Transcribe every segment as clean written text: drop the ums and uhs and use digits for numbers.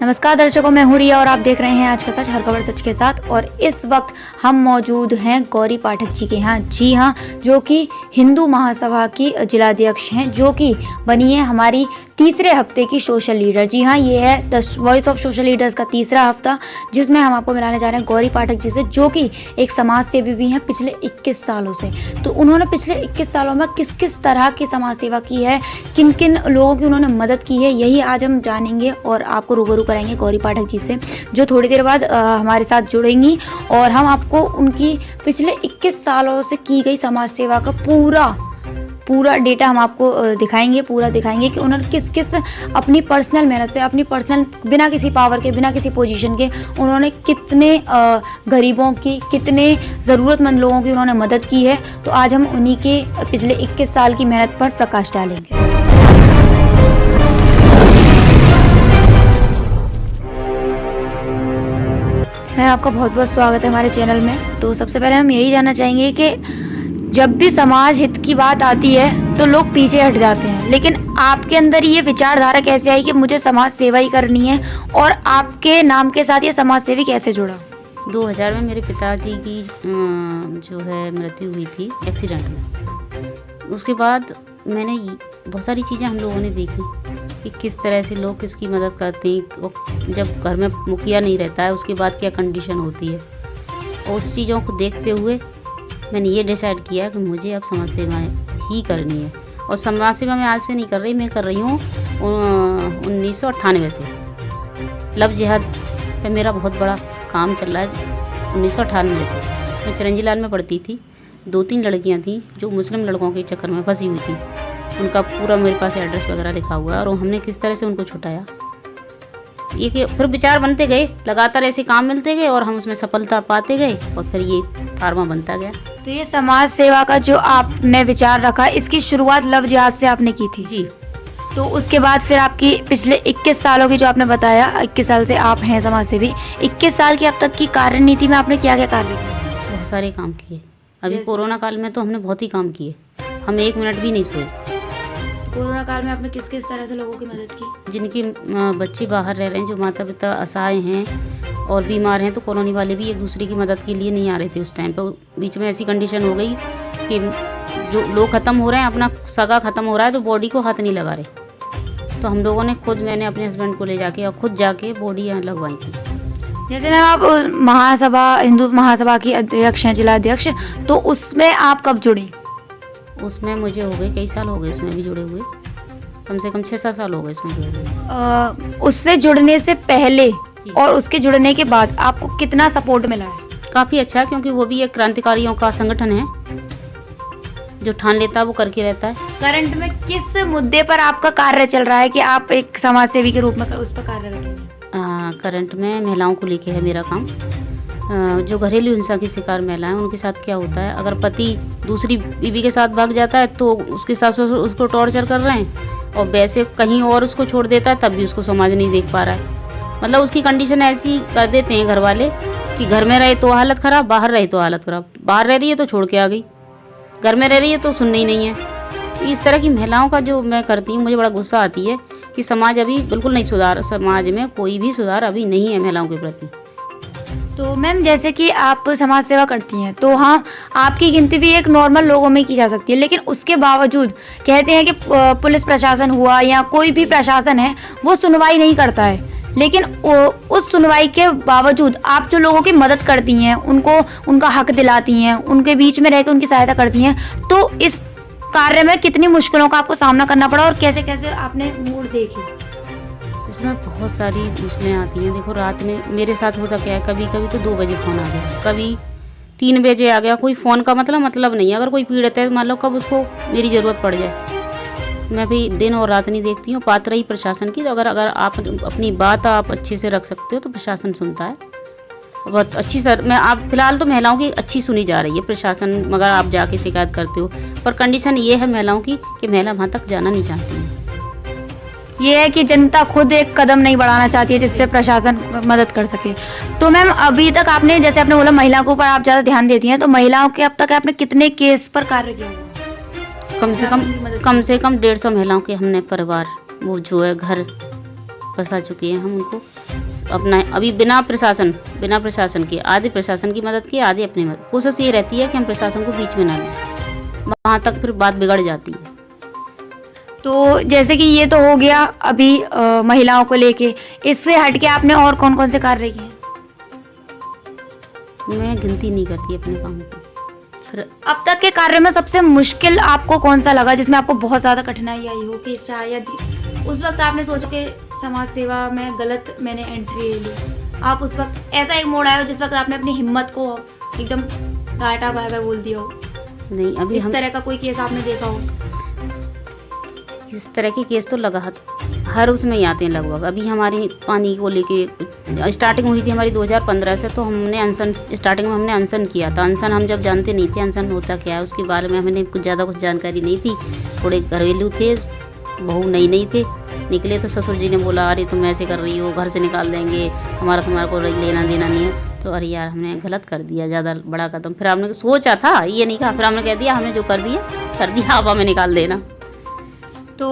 नमस्कार दर्शकों, मैं हूँ रिया और आप देख रहे हैं आज का सच, हर खबर सच के साथ। और इस वक्त हम मौजूद हैं गौरी पाठक जी के यहाँ। जी हाँ, जो कि हिंदू महासभा की जिलाध्यक्ष हैं, जो कि बनी है हमारी तीसरे हफ्ते की सोशल लीडर। जी हाँ, ये है the voice of social leaders का तीसरा हफ्ता, जिसमें हम आपको मिलाने जा रहे हैं गौरी पाठक जी से, जो कि एक समाज सेवी भी हैं पिछले 21 सालों से। तो उन्होंने पिछले 21 सालों में किस किस तरह की समाज सेवा की है, किन किन लोगों की उन्होंने मदद की है, यही आज हम जानेंगे और आपको रूबरू कराएंगे गौरी पाठक जी से, जो थोड़ी देर बाद हमारे साथ जुड़ेंगी। और हम आपको उनकी पिछले 21 सालों से की गई समाज सेवा का पूरा डेटा हम आपको दिखाएंगे कि उन्होंने किस किस अपनी पर्सनल मेहनत से, अपनी पर्सनल, बिना किसी पावर के, बिना किसी पोजीशन के, उन्होंने कितने गरीबों की, कितने ज़रूरतमंद लोगों की उन्होंने मदद की है। तो आज हम उन्हीं के पिछले 21 साल की मेहनत पर प्रकाश डालेंगे। मैं आपका बहुत बहुत स्वागत है हमारे चैनल में। तो सबसे पहले हम यही जानना चाहेंगे कि जब भी समाज हित की बात आती है तो लोग पीछे हट जाते हैं, लेकिन आपके अंदर ये विचारधारा कैसे आई कि मुझे समाज सेवा ही करनी है, और आपके नाम के साथ ये समाज सेवी कैसे जुड़ा? 2000 में मेरे पिताजी की जो है मृत्यु हुई थी एक्सीडेंट में। उसके बाद मैंने बहुत सारी चीज़ें हम लोगों ने देखी कि किस तरह से लोग किसकी मदद करते हैं, जब घर में मुखिया नहीं रहता है उसके बाद क्या कंडीशन होती है। और उस चीज़ों को देखते हुए मैंने ये डिसाइड किया कि मुझे अब समाज सेवाएँ ही करनी है। और समाज सेवा मैं आज से नहीं कर रही, मैं कर रही हूँ 1998 से। लव जिहाद पे मेरा बहुत बड़ा काम चल रहा है 1998 से। मैं चिरंजी लाल में पढ़ती थी, 2-3 लड़कियाँ थीं जो मुस्लिम लड़कों के चक्कर में फंसी हुई थी। उनका पूरा मेरे पास एड्रेस वगैरह लिखा हुआ है, और हमने किस तरह से उनको छुटाया, ये कि फिर विचार बनते गए, लगातार ऐसे काम मिलते गए और हम उसमें सफलता पाते गए, और फिर ये फार्मा बनता गया। तो ये समाज सेवा का जो आपने विचार रखा, इसकी शुरुआत लव जिहाद से आपने की थी? जी। तो उसके बाद फिर आपकी पिछले 21 सालों की, जो आपने बताया 21 साल से आप हैं समाज सेवी, 21 साल की अब तक की कार्यनीति में आपने क्या क्या कार्य किए? बहुत सारे काम किए। अभी कोरोना काल में तो हमने बहुत ही काम किए, हम 1 मिनट भी नहीं सोए। कोरोना काल में आपने किस किस तरह से लोगों की मदद की? जिनकी बच्चे बाहर रह रहे हैं, जो माता पिता असहाय हैं और बीमार हैं, तो कॉलोनी वाले भी एक दूसरे की मदद के लिए नहीं आ रहे थे उस टाइम पर। बीच में ऐसी कंडीशन हो गई कि जो लोग ख़त्म हो रहे हैं, अपना सगा ख़त्म हो रहा है, तो बॉडी को हाथ नहीं लगा रहे। तो हम लोगों ने खुद, मैंने अपने हस्बैंड को ले जाके और खुद जाके बॉडी यहाँ लगवाई थी। जैसे मैम आप महासभा, हिंदू महासभा की अध्यक्ष हैं, जिलाध्यक्ष, तो उसमें आप कब जुड़ी? उसमें मुझे हो गए कई साल हो गए, उसमें भी जुड़े हुए कम से कम 6-7 साल हो गए इसमें जुड़े हुए। उससे जुड़ने से पहले और उसके जुड़ने के बाद आपको कितना सपोर्ट मिला है? काफ़ी अच्छा, क्योंकि वो भी एक क्रांतिकारियों का संगठन है, जो ठान लेता है वो करके रहता है। करंट में किस मुद्दे पर आपका कार्य चल रहा है कि आप एक समाज सेवी के रूप में उस पर कार्य कर रहे हैं? करंट में महिलाओं को लेके है मेरा काम। जो घरेलू हिंसा की शिकार महिलाएं, उनके साथ क्या होता है, अगर पति दूसरी बीवी के साथ भाग जाता है तो उसके सास उसको टॉर्चर कर रहे हैं, और वैसे कहीं और उसको छोड़ देता है तब भी उसको समाज नहीं देख पा रहा है। मतलब उसकी कंडीशन ऐसी कर देते हैं घर वाले कि घर में रहे तो हालत ख़राब, बाहर रहे तो हालत ख़राब। बाहर रह रही है तो छोड़ के आ गई, घर में रह रही है तो सुनना ही नहीं है। इस तरह की महिलाओं का जो मैं करती हूँ, मुझे बड़ा गुस्सा आती है कि समाज अभी बिल्कुल नहीं सुधार, समाज में कोई भी सुधार अभी नहीं है महिलाओं के प्रति। तो मैम, जैसे कि आप समाज सेवा करती हैं, तो हाँ, आपकी गिनती भी एक नॉर्मल लोगों में की जा सकती है, लेकिन उसके बावजूद कहते हैं कि पुलिस प्रशासन हुआ या कोई भी प्रशासन है, वो सुनवाई नहीं करता है। लेकिन उस सुनवाई के बावजूद आप जो लोगों की मदद करती हैं, उनको उनका हक दिलाती हैं, उनके बीच में रहकर उनकी सहायता करती हैं, तो इस कार्य में कितनी मुश्किलों का आपको सामना करना पड़ा और कैसे कैसे आपने मोड़ देखे? इसमें बहुत सारी मुश्किलें आती हैं। देखो, रात में मेरे साथ होता क्या है, कभी कभी तो 2 बजे फ़ोन आ गया, कभी 3 बजे आ गया। कोई फ़ोन का मतलब नहीं है। अगर कोई पीड़ित है, मान लो कब उसको मेरी ज़रूरत पड़ जाए, मैं भी दिन और रात नहीं देखती हूँ। बात रही प्रशासन की, तो अगर आप अपनी बात आप अच्छे से रख सकते हो तो प्रशासन सुनता है बहुत अच्छी। सर मैं आप फिलहाल तो महिलाओं की अच्छी सुनी जा रही है प्रशासन, मगर आप जाके शिकायत करते हो, पर कंडीशन ये है महिलाओं की कि महिला वहाँ तक जाना नहीं चाहती है। ये है कि जनता खुद एक कदम नहीं बढ़ाना चाहती है जिससे प्रशासन मदद कर सके। तो मैम, अभी तक आपने, जैसे आपने बोला महिलाओं के ऊपर आप ज़्यादा ध्यान देती हैं, तो महिलाओं के अब तक आपने कितने केस पर कार्य किया? कम से कम 150 महिलाओं के हमने परिवार, वो जो है घर बसा चुके हैं हम उनको। अपना अभी बिना प्रशासन के आधे प्रशासन की मदद की, आधे अपनी मदद। कोशिश ये रहती है कि हम प्रशासन को बीच में ना लें, वहाँ तक फिर बात बिगड़ जाती है। तो जैसे कि ये तो हो गया अभी महिलाओं को लेके, इससे हटके आपने और कौन कौन से कार्य किए? मैं गिनती नहीं करती अपने काम की। फिर अब तक के कार्य में सबसे मुश्किल आपको कौन सा लगा, जिसमें आपको बहुत ज़्यादा कठिनाई आई हो कि शायद उस वक्त आपने सोचा कि समाज सेवा में गलत मैंने एंट्री ले ली, आप उस वक्त ऐसा एक मोड़ आया हो जिस वक्त आपने अपनी हिम्मत को एकदम टाटा बाय बाय बोल दिया हो? नहीं, अभी इस तरह का कोई केस आपने देखा हो? इस तरह के केस तो लगा हर उसमें ही आते हैं लगभग। अभी हमारी पानी को लेके स्टार्टिंग हुई थी हमारी 2015 से, तो हमने अनशन स्टार्टिंग में हमने अनशन किया था। अनशन हम जब जानते नहीं थे अनशन होता क्या है, उसके बारे में हमें कुछ जानकारी नहीं थी। थोड़े घरेलू थे, बहू नई थे, निकले तो ससुर जी ने बोला अरे तुम ऐसे कर रही हो, घर से निकाल देंगे, तुम्हारा को लेना देना नहीं है। तो अरे यार हमने गलत कर दिया, ज़्यादा बड़ा कदम। फिर हमने सोचा था, ये नहीं कहा, फिर हमने कह दिया हमने जो कर दिया आप हमें निकाल देना। तो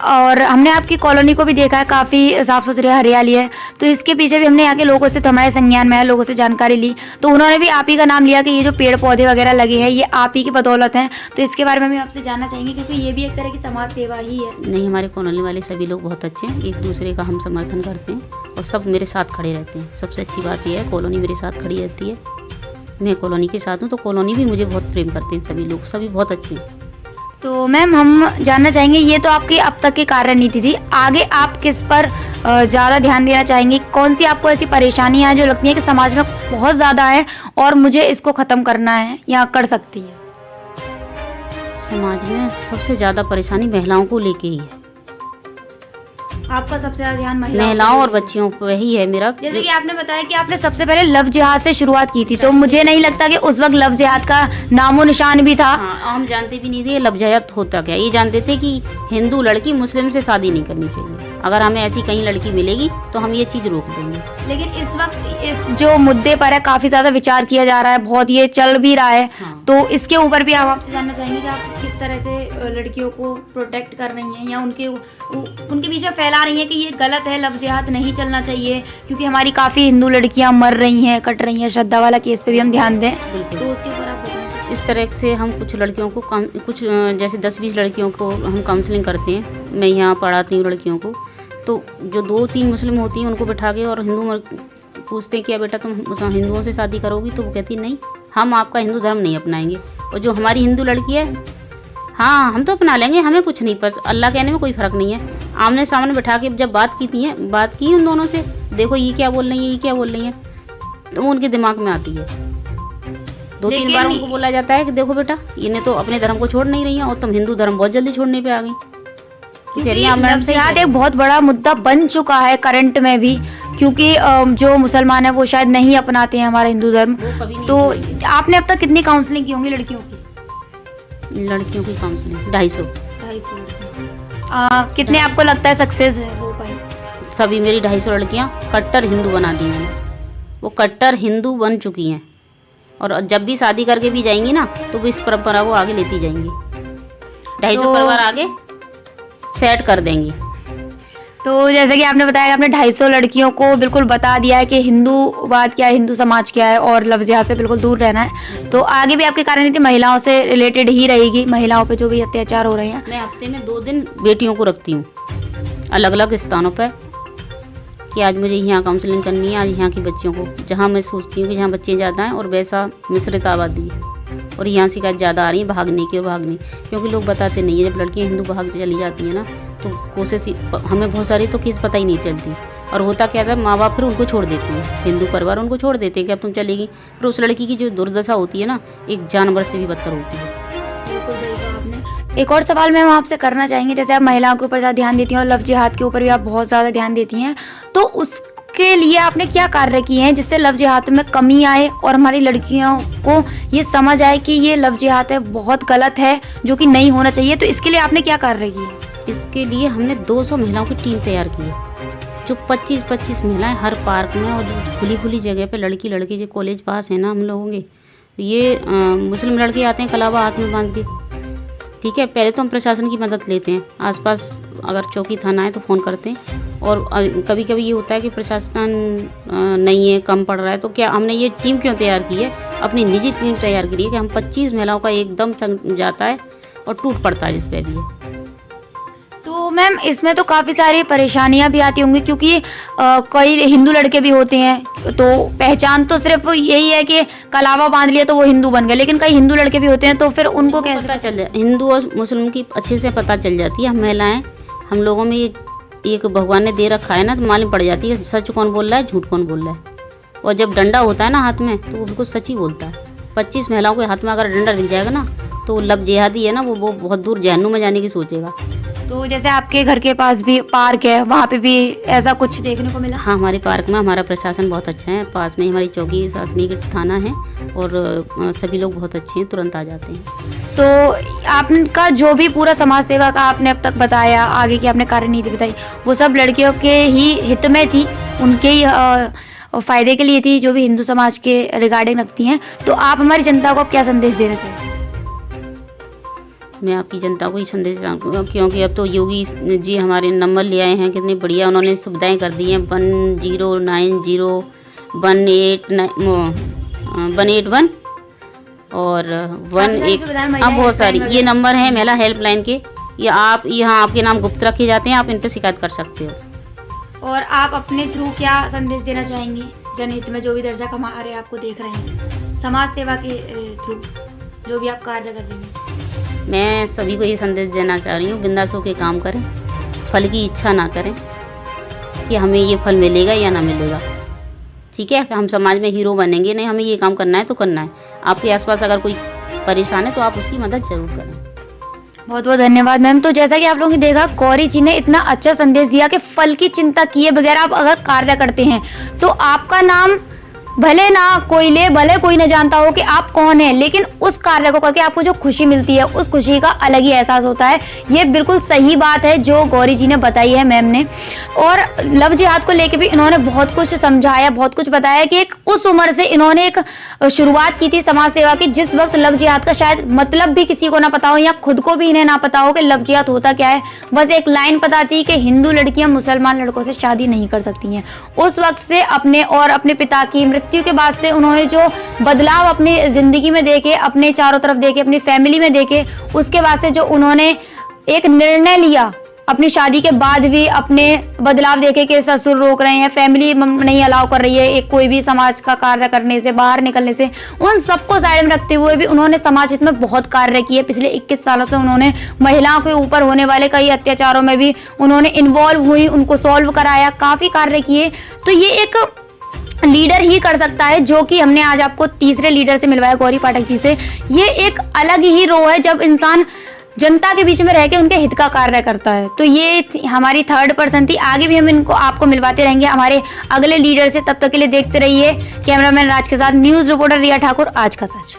और हमने आपकी कॉलोनी को भी देखा है, काफ़ी साफ़ सुथरी हरियाली है। तो इसके पीछे भी हमने यहाँ के लोगों से, तो हमारे संज्ञान में है, लोगों से जानकारी ली, तो उन्होंने भी आप ही का नाम लिया कि ये जो पेड़ पौधे वगैरह लगे हैं ये आप ही की बदौलत हैं। तो इसके बारे में भी आपसे जानना चाहेंगे, क्योंकि ये भी एक तरह की समाज सेवा ही है। नहीं, हमारे कॉलोनी वाले सभी लोग बहुत अच्छे हैं, एक दूसरे का हम समर्थन करते हैं और सब मेरे साथ खड़े रहते हैं। सबसे अच्छी बात यह है कॉलोनी मेरे साथ खड़ी रहती है, मैं कॉलोनी के साथ हूँ, तो कॉलोनी भी मुझे बहुत प्रेम करते हैं, सभी लोग सभी बहुत अच्छे हैं। तो मैम हम जानना चाहेंगे, ये तो आपकी अब तक की कार्यनीति थी, आगे आप किस पर ज़्यादा ध्यान देना चाहेंगे? कौन सी आपको ऐसी परेशानियां हैं जो लगती हैं कि समाज में बहुत ज़्यादा है और मुझे इसको ख़त्म करना है या कर सकती है? समाज में सबसे ज़्यादा परेशानी महिलाओं को लेके ही है। आपका सबसे ज़्यादा ध्यान महिलाओं और बच्चियों पर ही है मेरा। जैसे कि आपने बताया कि आपने सबसे पहले लव जिहाद से शुरुआत की थी, तो मुझे नहीं लगता कि उस वक्त लव जिहाद का नामो निशान भी था। हाँ, हम जानते भी नहीं थे लव जिहाद होता क्या। ये जानते थे कि हिंदू लड़की मुस्लिम से शादी नहीं करनी चाहिए, अगर हमें ऐसी कहीं लड़की मिलेगी तो हम ये चीज़ रोक देंगे। लेकिन इस वक्त इस जो मुद्दे पर है काफ़ी ज़्यादा विचार किया जा रहा है, बहुत ये चल भी रहा है। हाँ। तो इसके ऊपर भी आप आपसे जानना चाहेंगे कि आप किस तरह से लड़कियों को प्रोटेक्ट कर रही हैं या उनके बीच में फैला रही हैं कि ये गलत है, लव जिहाद नहीं चलना चाहिए, क्योंकि हमारी काफ़ी हिंदू लड़कियां मर रही हैं, कट रही हैं। श्रद्धा वाला केस पे भी हम ध्यान दें, तो उसके ऊपर आप बताएं। इस तरह से हम कुछ लड़कियों को कुछ जैसे 10-20 लड़कियों को हम काउंसलिंग करते हैं, मैं यहाँ पढ़ाती हूँ लड़कियों को। तो जो 2-3 मुस्लिम होती हैं उनको बिठा के और हिंदू पूछते हैं कि बेटा तुम हिंदुओं से शादी करोगी, तो वो कहती नहीं, हम आपका हिंदू धर्म नहीं अपनाएंगे। और जो हमारी हिंदू लड़की है, हाँ हम तो अपना लेंगे, हमें कुछ नहीं, पर अल्लाह कहने में कोई फ़र्क नहीं है। आमने सामने बैठा के जब बात की उन दोनों से, देखो ये क्या बोल रही है, ये क्या बोल रही है, तो उनके दिमाग में आती है। 2-3 बार उनको बोला जाता है कि देखो बेटा इन्हें तो अपने धर्म को छोड़ नहीं रही हैं और तुम हिंदू धर्म बहुत जल्दी छोड़ने पे आ गई। जिहाद एक बहुत बड़ा मुद्दा बन चुका है करंट में भी, क्योंकि जो मुसलमान है वो शायद नहीं अपनाते हैं हमारा हिंदू धर्म। तो आपने अब तक कितनी काउंसलिंग की होंगी लड़कियों की? लड़कियों की काउंसलिंग 250। कितने आपको लगता है सक्सेस है हो पाई? सभी मेरी 250 लड़कियां कट्टर हिंदू बना दी हैं, वो कट्टर हिंदू बन चुकी हैं और जब भी शादी करके भी जाएंगी ना तो वो इस परंपरा को आगे लेती जाएंगी। 250 परिवार आगे सेट कर देंगी। तो जैसे कि आपने बताया कि आपने 250 लड़कियों को बिल्कुल बता दिया है कि हिंदूवाद क्या है, हिंदू समाज क्या है और लव जिहाद से बिल्कुल दूर रहना है। तो आगे भी आपकी कार्यनीति महिलाओं से रिलेटेड ही रहेगी, महिलाओं पे जो भी अत्याचार हो रहे हैं। मैं हफ्ते में 2 दिन बेटियों को रखती हूँ अलग अलग स्थानों पर कि आज मुझे यहाँ काउंसलिंग करनी है, आज यहाँ की बच्चियों को, जहाँ मैं सोचती हूँ कि जहाँ बच्चे ज़्यादा हैं और वैसा मिश्रित आबादी है और यहाँ शिकायत ज़्यादा आ रही है भागने की और भागने, क्योंकि लोग बताते नहीं है। जब लड़कियाँ हिंदू भाग चली जाती हैं ना तो कोशिश हमें बहुत सारी तो केस पता ही नहीं चलती और होता क्या था, माँ बाप फिर उनको छोड़ देते हैं, हिंदू परिवार उनको छोड़ देते हैं कि अब तुम चलेगी। फिर उस लड़की की जो दुर्दशा होती है ना एक जानवर से भी बदतर होती है। बिल्कुल सही कहा आपने। एक और सवाल मैं आपसे करना चाहेंगे, जैसे आप महिलाओं के ऊपर ज़्यादा ध्यान देती हैं और लव जिहाद के ऊपर भी आप बहुत ज़्यादा ध्यान देती हैं, तो उसके लिए आपने क्या कार्य किए हैं जिससे लव जिहाद में कमी आए और हमारी लड़कियों को ये समझ आए कि ये लव जिहाद है बहुत गलत है, जो कि नहीं होना चाहिए? तो इसके लिए आपने क्या कार्य किए? इसके लिए हमने 200 महिलाओं की टीम तैयार की है, जो 25-25 महिलाएं हर पार्क में और जो खुली जगह पे लड़की जो कॉलेज पास है ना हम लोगों के, ये मुस्लिम लड़के आते हैं कलावा हाथ में बांध के, ठीक है। पहले तो हम प्रशासन की मदद लेते हैं, आसपास अगर चौकी थाना है तो फ़ोन करते हैं और कभी कभी ये होता है कि प्रशासन नहीं है, कम पड़ रहा है, तो क्या हमने ये टीम क्यों तैयार की है, अपनी निजी टीम तैयार करी है कि हम 25 महिलाओं का एकदम संग जाता है और टूट पड़ता है जिस पे भी है। तो मैम इसमें तो काफ़ी सारी परेशानियां भी आती होंगी, क्योंकि कई हिंदू लड़के भी होते हैं, तो पहचान तो सिर्फ यही है कि कलावा बांध लिया तो वो हिंदू बन गए, लेकिन कई हिंदू लड़के भी होते हैं, तो फिर उनको कैसे पता चल जाए, हिंदू और मुस्लिम की अच्छे से पता चल जाती है। हम महिलाएं, हम लोगों में एक भगवान ने दे रखा है ना, तो मालूम पड़ जाती है सच कौन बोल रहा है, झूठ कौन बोल रहा है। और जब डंडा होता है ना हाथ में, तो वो बिल्कुल सच ही बोलता है। 25 महिलाओं के हाथ में अगर डंडा दिख जाएगा ना, तो लब जिहादी है ना, वो बहुत दूर जहन्नुम में जाने की सोचेगा। तो जैसे आपके घर के पास भी पार्क है, वहाँ पे भी ऐसा कुछ देखने को मिला? हाँ, हमारे पार्क में हमारा प्रशासन बहुत अच्छा है, पास में हमारी चौकी शासनिक थाना है और सभी लोग बहुत अच्छे हैं, तुरंत आ जाते हैं। तो आपका जो भी पूरा समाज सेवा का आपने अब तक बताया, आगे की आपने कार्यनीति बताई, वो सब लड़कियों के ही हित में थी, उनके ही फ़ायदे के लिए थी, जो भी हिंदू समाज के रिगार्डिंग रखती हैं। तो आप हमारी जनता को अब क्या संदेश देना चाहते हैं? मैं आपकी जनता को ही संदेश दूँगा, क्योंकि अब तो योगी जी हमारे नंबर ले आए हैं, कितनी बढ़िया उन्होंने सुविधाएं कर दी हैं। 1090-181 और 18 अब बहुत सारी ये नंबर हैं महिला हेल्पलाइन के। ये आप यहाँ आपके नाम गुप्त रखे जाते हैं, आप इन पर शिकायत कर सकते हो। और आप अपने थ्रू क्या संदेश देना चाहेंगी जनहित में, जो भी दर्जा कमा रहे आपको देख रहे हैं, समाज सेवा के थ्रू जो भी आप कार्य कर रही हैं? मैं सभी को ये संदेश देना चाह रही हूँ, बिंदास होकर काम करें, फल की इच्छा ना करें कि हमें ये फल मिलेगा या ना मिलेगा। ठीक है, हम समाज में हीरो बनेंगे नहीं, हमें ये काम करना है तो करना है। आपके आसपास अगर कोई परेशान है तो आप उसकी मदद जरूर करें। बहुत बहुत धन्यवाद मैम। तो जैसा कि आप लोगों ने देखा, गौरी जी ने इतना अच्छा संदेश दिया कि फल की चिंता किए बगैर आप अगर कार्य करते हैं तो आपका नाम भले ना कोई ले, भले कोई न जानता हो कि आप कौन है, लेकिन उस कार्य को करके आपको जो खुशी मिलती है, उस खुशी का अलग ही एहसास होता है। ये बिल्कुल सही बात है जो गौरी जी ने बताई है मैम ने। और लव जिहाद को लेके भी इन्होंने बहुत कुछ समझाया, बहुत कुछ बताया कि एक उस उम्र से इन्होंने एक शुरुआत की थी समाज सेवा की, जिस वक्त लव जिहाद का शायद मतलब भी किसी को ना पता हो, या खुद को भी इन्हें ना पता हो कि लव जिहाद होता क्या है। बस एक लाइन पता थी कि हिंदू लड़कियां मुसलमान लड़कों से शादी नहीं कर सकती हैं। उस वक्त से अपने और अपने पिता की मृत्यु के बाद से उन्होंने जो बदलाव अपनी जिंदगी में देखे, अपने चारों तरफ देखे, अपनी फैमिली में देखे, उसके बाद से जो उन्होंने एक निर्णय लिया, अपनी शादी के बाद भी अपने बदलाव देखे कि ससुर रोक रहे हैं, फैमिली नहीं अलाउ कर रही है एक कोई भी समाज का कार्य करने से, बाहर निकलने से, उन सबको साइड में रखते हुए भी उन्होंने समाज हित में बहुत कार्य किए। पिछले 21 सालों से उन्होंने महिलाओं के ऊपर होने वाले कई अत्याचारों में भी उन्होंने इन्वॉल्व हुई, उनको सॉल्व कराया, काफ़ी कार्य किए। तो ये एक लीडर ही कर सकता है, जो कि हमने आज आपको तीसरे लीडर से मिलवाया, गौरी पाठक जी से। ये एक अलग ही रो है जब इंसान जनता के बीच में रह के उनके हित का कार्य करता है। तो ये हमारी थर्ड पर्सन थी। आगे भी हम इनको आपको मिलवाते रहेंगे हमारे अगले लीडर से। तब तक के लिए देखते रहिए कैमरामैन राज के साथ न्यूज़ रिपोर्टर रिया ठाकुर, आज का सच।